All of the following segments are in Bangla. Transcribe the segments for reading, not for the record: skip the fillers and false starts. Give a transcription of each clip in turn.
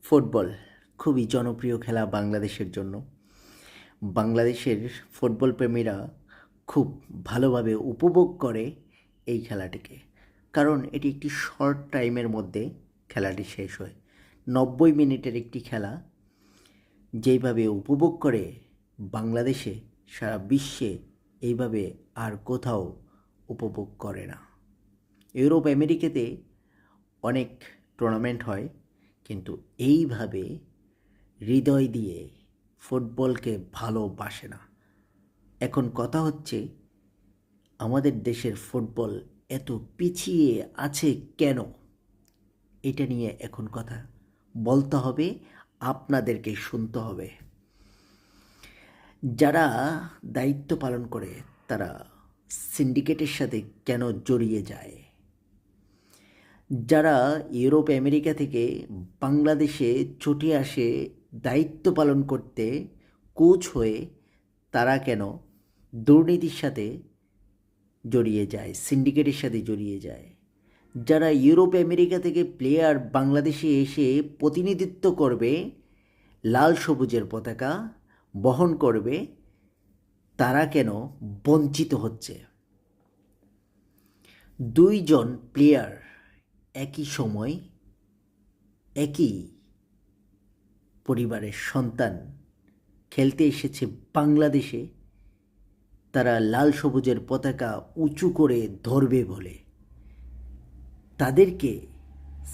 ফুটবল খুবই জনপ্রিয় খেলা বাংলাদেশের জন্য। বাংলাদেশের ফুটবল প্রেমীরা খুব ভালোভাবে উপভোগ করে এই খেলাটিকে, কারণ এটি একটি শর্ট টাইমের মধ্যে খেলাটি শেষ হয়। 90 মিনিটের একটি খেলা যেইভাবে উপভোগ করে বাংলাদেশে, সারা বিশ্বে এইভাবে আর কোথাও উপভোগ করে না। ইউরোপ আমেরিকাতে অনেক টুর্নামেন্ট হয়, কিন্তু এইভাবে হৃদয় দিয়ে ফুটবলকে ভালোবাসে না। এখন কথা হচ্ছে, আমাদের দেশের ফুটবল এত পিছিয়ে আছে কেন? এটা নিয়ে এখন কথা বলতে হবে, আপনাদেরকে শুনতে হবে। যারা দায়িত্ব পালন করে তারা সিন্ডিকেটের সাথে কেন জড়িয়ে যায়? যারা ইউরোপ আমেরিকা থেকে বাংলাদেশে ছুটে আসে দায়িত্ব পালন করতে কোচ হয়ে, তারা কেন দুর্নীতির সাথে জড়িয়ে যায়, সিন্ডিকেটের সাথে জড়িয়ে যায়? যারা ইউরোপ আমেরিকা থেকে প্লেয়ার বাংলাদেশে এসে প্রতিনিধিত্ব করবে, লাল সবুজের পতাকা বহন করবে, তারা কেন বঞ্চিত হচ্ছে? দুইজন প্লেয়ার একই সময় একই পরিবারের সন্তান খেলতে এসেছে বাংলাদেশে, তারা লাল সবুজের পতাকা উঁচু করে ধরবে বলে তাদেরকে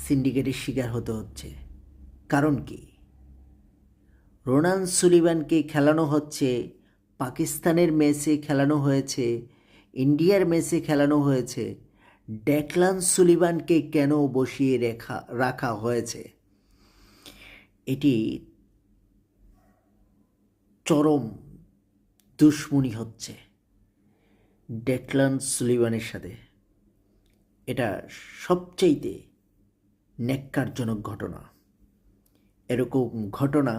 সিন্ডিকেটের শিকার হতে হচ্ছে। কারণ কি? রোনান সুলিভানকে খেলানো হচ্ছে, পাকিস্তানের ম্যাচে খেলানো হয়েছে, ইন্ডিয়ার ম্যাচে খেলানো হয়েছে, ডেকলান সুলিভানকে কেন বসিয়ে রাখা হয়েছে? এটি চরম দুশ্মনী হচ্ছে ডেকলান সুলিভানের সাথে। এটা সবচাইতে ন্যাক্কারজনক ঘটনা। এরকম ঘটনা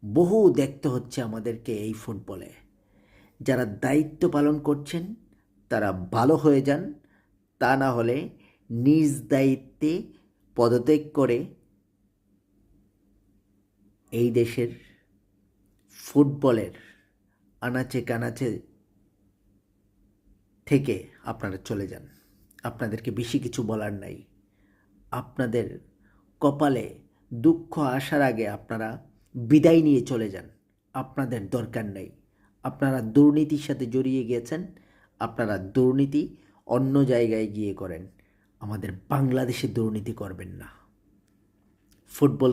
বহু দেখতে হচ্ছে আমাদেরকে এই ফুটবলে। যারা দায়িত্ব পালন করছেন তারা ভালো হয়ে যান, তা না হলে নিজ দায়িত্বে পদত্যাগ করে এই দেশের ফুটবলের আনাচে কানাচে থেকে আপনারা চলে যান। আপনাদেরকে বেশি কিছু বলার নাই। আপনাদের কপালে দুঃখ আসার আগে আপনারা বিদায় নিয়ে চলে যান। আপনাদের দরকার নেই। আপনারা দুর্নীতির সাথে জড়িয়ে গিয়েছেন, আপনারা দুর্নীতি অন্য জায়গায় গিয়ে করেন, আমাদের বাংলাদেশে দুর্নীতি করবেন না। ফুটবল